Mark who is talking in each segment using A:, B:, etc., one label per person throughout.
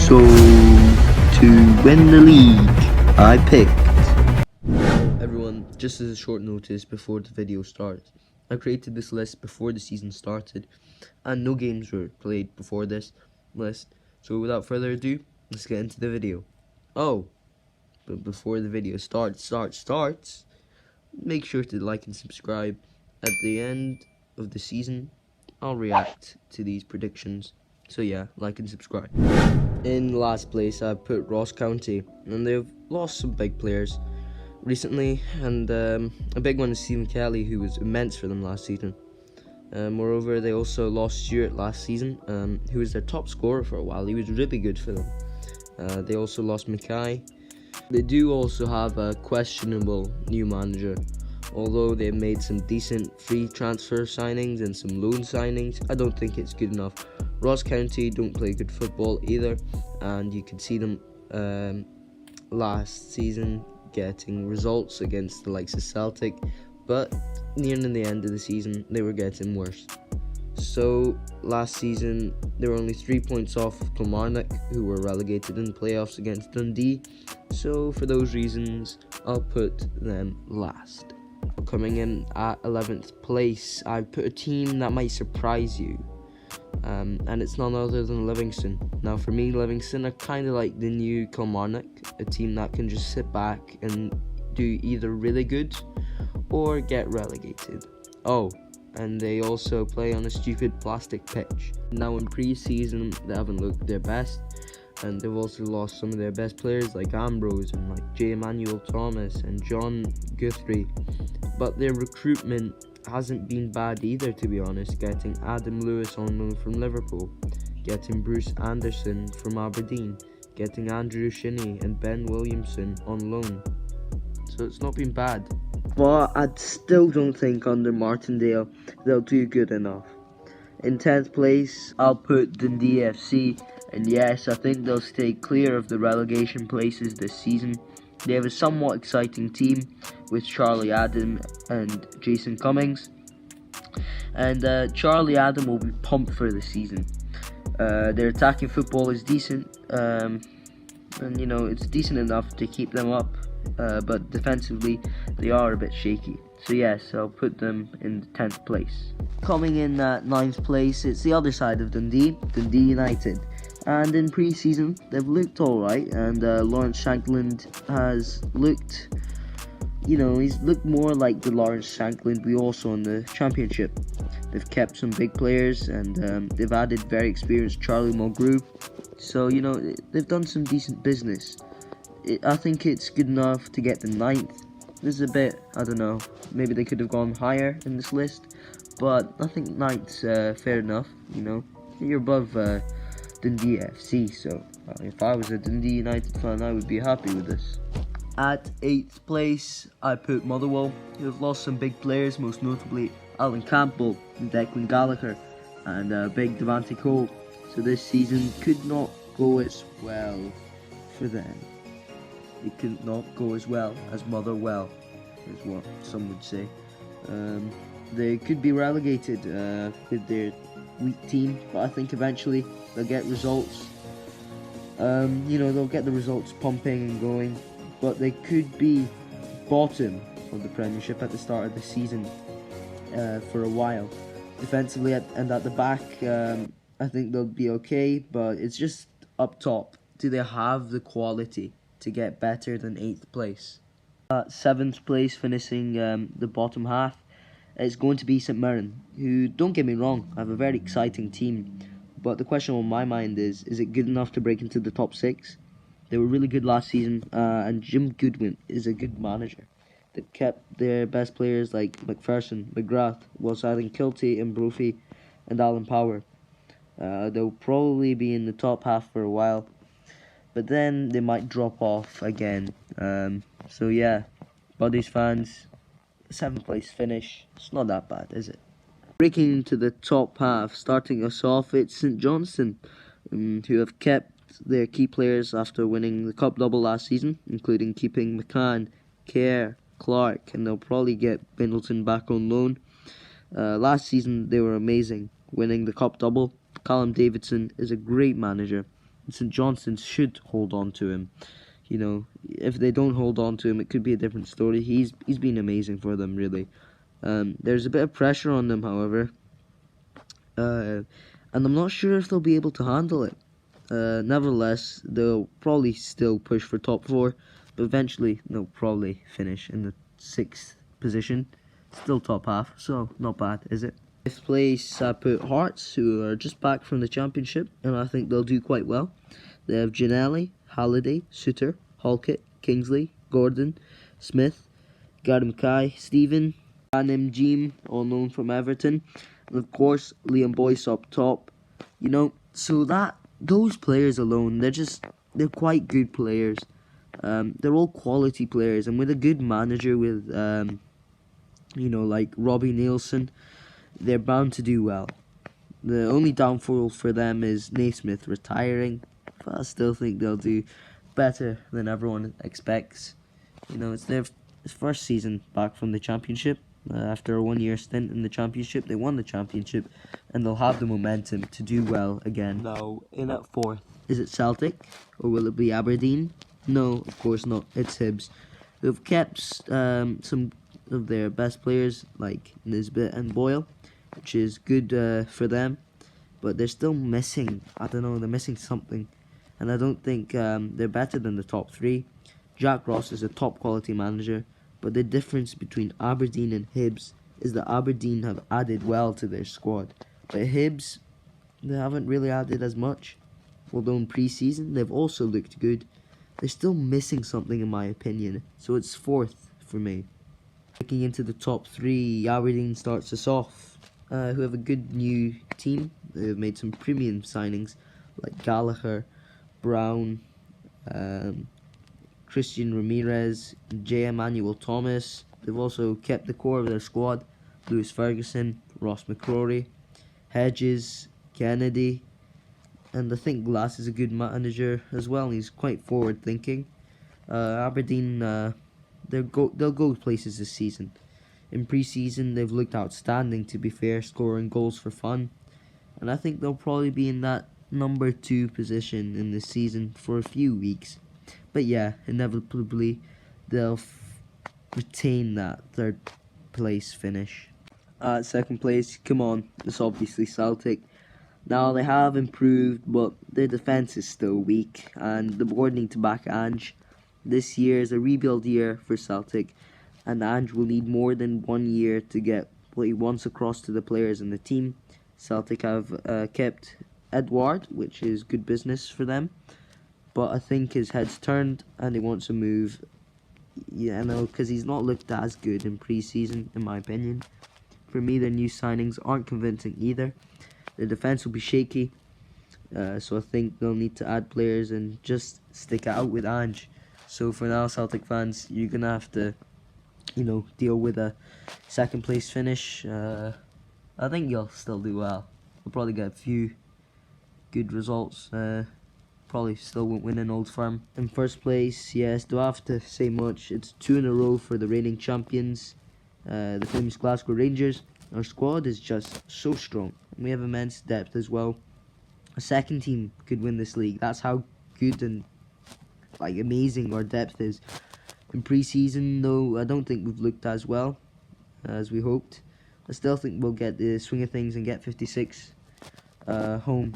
A: So, to win the league, I picked. Now, everyone, just as a short notice before the video starts, I created this list before the season started, and no games were played before this list. So, without further ado, let's get into the video. Oh, but before the video starts, make sure to like and subscribe. At the end of the season, I'll react to these predictions. So yeah, like and subscribe. In last place, I put Ross County, and they've lost some big players recently, and a big one is Stephen Kelly, who was immense for them last season. Moreover, they also lost Stewart last season, who was their top scorer for a while. He was really good for them. They also lost Mackay. They do also have a questionable new manager. Although they've made some decent free transfer signings and some loan signings, I don't think it's good enough. Ross County don't play good football either, and you could see them last season getting results against the likes of Celtic, but nearing the end of the season they were getting worse. So last season they were only 3 points off Kilmarnock, who were relegated in the playoffs against Dundee. So for those reasons, I'll put them last. Coming in at 11th place, I put a team that might surprise you, and it's none other than Livingston. Now for me, Livingston are kind of like the new Kilmarnock, a team that can just sit back and do either really good or get relegated. Oh, and they also play on a stupid plastic pitch. Now in pre-season they haven't looked their best, and they've also lost some of their best players like Ambrose and like J. Emmanuel Thomas and John Guthrie. But their recruitment hasn't been bad either, to be honest, getting Adam Lewis on loan from Liverpool, getting Bruce Anderson from Aberdeen, getting Andrew Shinney and Ben Williamson on loan. So it's not been bad. But I still don't think under Martindale they'll do good enough. In 10th place, I'll put Dundee FC, and yes, I think they'll stay clear of the relegation places this season. They have a somewhat exciting team with Charlie Adam and Jason Cummings, and Charlie Adam will be pumped for the season. Their attacking football is decent, and you know, it's decent enough to keep them up, but defensively they are a bit shaky. So yes, I'll put them in 10th place. Coming in at 9th place, it's the other side of Dundee United. And in pre-season, they've looked alright, and Lawrence Shankland has looked, you know, he's looked more like the Lawrence Shankland we all saw in the Championship. They've kept some big players, and they've added very experienced Charlie Mulgrew. So, you know, they've done some decent business. I think it's good enough to get the 9th. This is a bit, I don't know, maybe they could have gone higher in this list, but I think 9th's fair enough, you know. You're above Dundee FC, so if I was a Dundee United fan, I would be happy with this. At 8th place, I put Motherwell, who have lost some big players, most notably Alan Campbell and Declan Gallagher, and big Devante Cole. So this season could not go as well for them. It could not go as well as Motherwell, is what some would say. They could be relegated with their weak team, but I think eventually they'll get results. You know, they'll get the results pumping and going, but they could be bottom of the Premiership at the start of the season for a while. Defensively and at the back, I think they'll be okay, but it's just up top. Do they have the quality to get better than 8th place? At 7th place, finishing the bottom half, it's going to be St Mirren, who, don't get me wrong, have a very exciting team. But the question on my mind is it good enough to break into the top 6? They were really good last season, and Jim Goodwin is a good manager. They've kept their best players like McPherson, McGrath, whilst adding Kilty and Brophy and Alan Power. They'll probably be in the top half for a while, but then they might drop off again. So yeah, Buddies fans, 7th place finish. It's not that bad, is it? Breaking into the top half, starting us off, it's St Johnstone, who have kept their key players after winning the Cup double last season, including keeping McCann, Kerr, Clark, and they'll probably get Bindleton back on loan. Last season they were amazing, winning the Cup double. Callum Davidson is a great manager, St Johnstone should hold on to him. You know, if they don't hold on to him, it could be a different story. He's been amazing for them, really. There's a bit of pressure on them, however, and I'm not sure if they'll be able to handle it. Nevertheless, they'll probably still push for top 4, but eventually they'll probably finish in the 6th position. Still top half, so not bad, is it? 5th place, I put Hearts, who are just back from the Championship, and I think they'll do quite well. They have Ginnelly, Halliday, Suter, Halkett, Kingsley, Gordon, Smith, Gary Mackay, Stephen, Anim Jeem, all known from Everton, and of course Liam Boyce up top. You know, so those players alone, they're quite good players. They're all quality players, and with a good manager, with you know, like Robbie Nielsen, they're bound to do well. The only downfall for them is Naismith retiring, but I still think they'll do better than everyone expects. You know, it's their first season back from the Championship. After a 1-year stint in the Championship, they won the Championship, and they'll have the momentum to do well again.
B: Now, in at 4th.
A: Is it Celtic, or will it be Aberdeen? No, of course not. It's Hibs, who have kept some of their best players, like Nisbet and Boyle, which is good for them, but they're still missing, I don't know, they're missing something, and I don't think they're better than the top 3. Jack Ross is a top quality manager, but the difference between Aberdeen and Hibs is that Aberdeen have added well to their squad, but Hibs, they haven't really added as much, although in pre-season they've also looked good. They're still missing something in my opinion, so it's 4th for me. Looking into the top 3, Aberdeen starts us off, who have a good new team. They've made some premium signings like Gallagher, Brown, Christian Ramirez, J. Emmanuel Thomas. They've also kept the core of their squad: Lewis Ferguson, Ross McCrory, Hedges, Kennedy, and I think Glass is a good manager as well. He's quite forward thinking. Aberdeen, they'll go places this season. In pre-season, they've looked outstanding, to be fair, scoring goals for fun, and I think they'll probably be in that number 2 position in this season for a few weeks. But yeah, inevitably they'll retain that 3rd place finish. At 2nd place, come on, it's obviously Celtic. Now, they have improved, but their defence is still weak, and the board need to back Ange. This year is a rebuild year for Celtic, and Ange will need more than 1 year to get what he wants across to the players and the team. Celtic have kept Edouard, which is good business for them, but I think his head's turned and he wants to move. Yeah, I know, because he's not looked as good in pre-season, in my opinion. For me, their new signings aren't convincing either. The defence will be shaky, so I think they'll need to add players and just stick it out with Ange. So for now, Celtic fans, you're going to have to, you know, deal with a 2nd place finish. I think you'll still do well. You'll probably get a few good results. Probably still won't win an Old Firm. In 1st place, yes, do I have to say much? It's 2 in a row for the reigning champions, the famous Glasgow Rangers. Our squad is just so strong, and we have immense depth as well. A 2nd team could win this league. That's how good and like amazing our depth is. In pre-season, though, I don't think we've looked as well as we hoped. I still think we'll get the swing of things and get 56 home.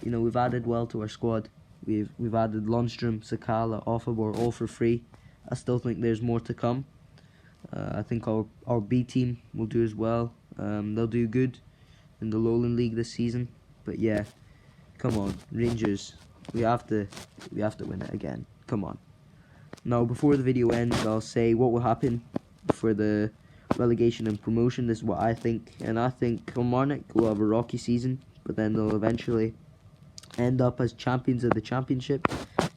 A: You know, we've added well to our squad. We've added Lundstrom, Sakala, Offabor, all for free. I still think there's more to come. I think our B team will do as well. They'll do good in the Lowland League this season. But yeah, come on, Rangers. We have to win it again. Come on. Now, before the video ends, I'll say what will happen for the relegation and promotion. This is what I think, and I think Kilmarnock will have a rocky season, but then they'll eventually end up as champions of the Championship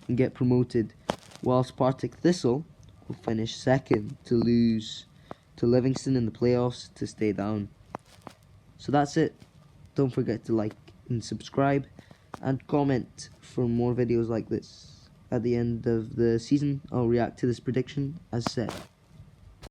A: and get promoted, whilst Partick Thistle will finish 2nd to lose to Livingston in the playoffs to stay down. So that's it. Don't forget to like and subscribe and comment for more videos like this. At the end of the season, I'll react to this prediction as said.